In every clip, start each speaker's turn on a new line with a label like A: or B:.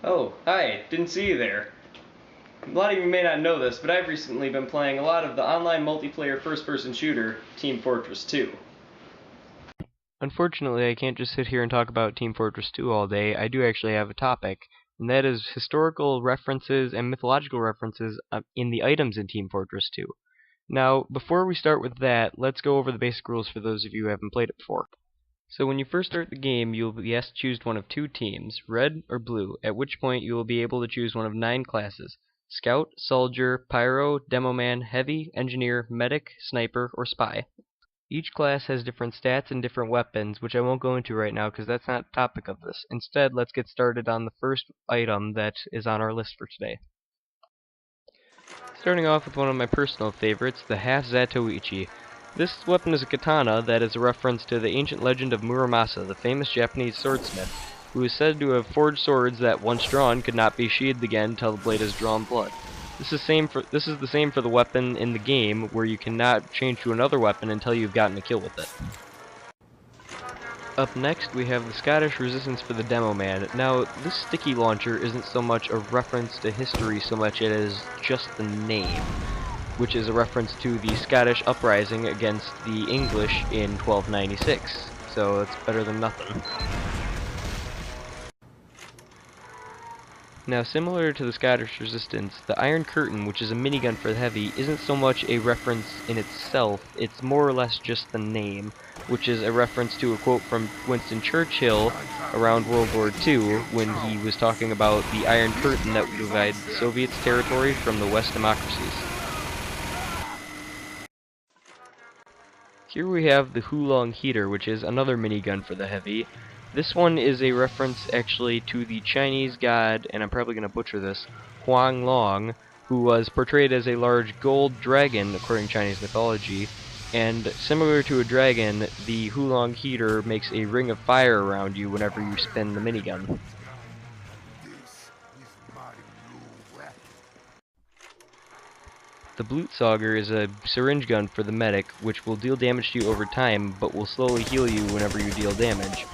A: Oh, hi, didn't see you there. A lot of you may not know this, but I've recently been playing a lot of the online multiplayer first-person shooter, Team Fortress 2.
B: Unfortunately, I can't just sit here and talk about Team Fortress 2 all day. I do actually have a topic, and that is historical references and mythological references in the items in Team Fortress 2. Now, before we start with that, let's go over the basic rules for those of you who haven't played it before. So when you first start the game, you'll be asked to choose one of two teams, red or blue, at which point you will be able to choose one of 9 classes: Scout, Soldier, Pyro, Demoman, Heavy, Engineer, Medic, Sniper, or Spy. Each class has different stats and different weapons, which I won't go into right now because that's not the topic of this. Instead, let's get started on the first item that is on our list for today. Starting off with one of my personal favorites, the Half Zatoichi. This weapon is a katana that is a reference to the ancient legend of Muramasa, the famous Japanese swordsmith, who is said to have forged swords that, once drawn, could not be sheathed again until the blade has drawn blood. This is the same for the weapon in the game, where you cannot change to another weapon until you've gotten a kill with it. Up next, we have the Scottish resistance for the Demoman. Now, this sticky launcher isn't so much a reference to history so much as just the name, which is a reference to the Scottish uprising against the English in 1296. So it's better than nothing. Now, similar to the Scottish resistance, the Iron Curtain, which is a minigun for the heavy, isn't so much a reference in itself, it's more or less just the name, which is a reference to a quote from Winston Churchill around World War II when he was talking about the Iron Curtain that would divide the Soviets' territory from the West democracies. Here we have the Hulong Heater, which is another minigun for the heavy. This one is a reference actually to the Chinese god, and I'm probably going to butcher this, Huang Long, who was portrayed as a large gold dragon according to Chinese mythology. And similar to a dragon, the Hulong Heater makes a ring of fire around you whenever you spin the minigun. The Blutsauger is a syringe gun for the medic, which will deal damage to you over time, but will slowly heal you whenever you deal damage.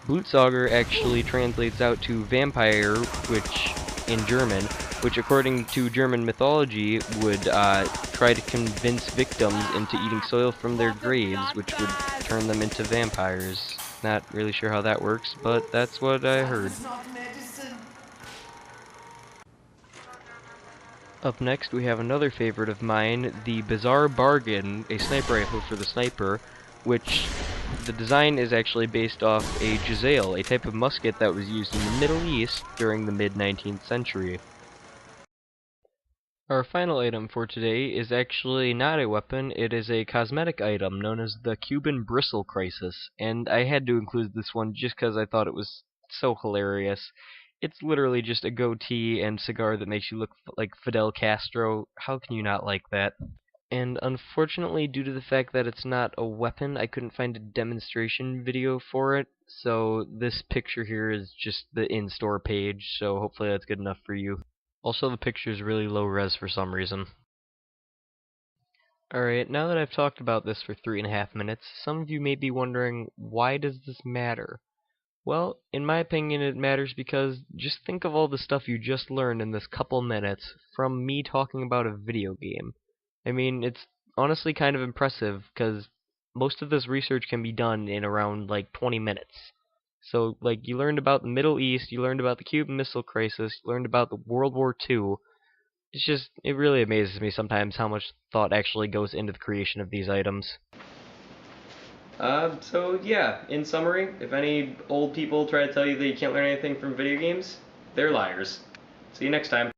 B: Blutsauger actually translates out to vampire, which in German, which according to German mythology would try to convince victims into eating soil from their graves, which would turn them into vampires. Not really sure how that works, but that's what I heard. Up next, we have another favorite of mine, the Bizarre Bargain, a sniper rifle for the sniper, which the design is actually based off a Jezail, a type of musket that was used in the Middle East during the mid-19th century. Our final item for today is actually not a weapon, it is a cosmetic item known as the Cuban Bristle Crisis, and I had to include this one just because I thought it was so hilarious. It's literally just a goatee and cigar that makes you look like Fidel Castro. How can you not like that? And unfortunately, due to the fact that it's not a weapon, I couldn't find a demonstration video for it, so this picture here is just the in-store page, so hopefully that's good enough for you. Also, the picture is really low res for some reason. Alright, now that I've talked about this for 3.5 minutes, some of you may be wondering, why does this matter? Well, in my opinion, it matters because just think of all the stuff you just learned in this couple minutes from me talking about a video game. I mean, it's honestly kind of impressive because most of this research can be done in around like 20 minutes. So, like, you learned about the Middle East, you learned about the Cuban Missile Crisis, you learned about the World War II. It really amazes me sometimes how much thought actually goes into the creation of these items.
A: So yeah, in summary, if any old people try to tell you that you can't learn anything from video games, they're liars. See you next time.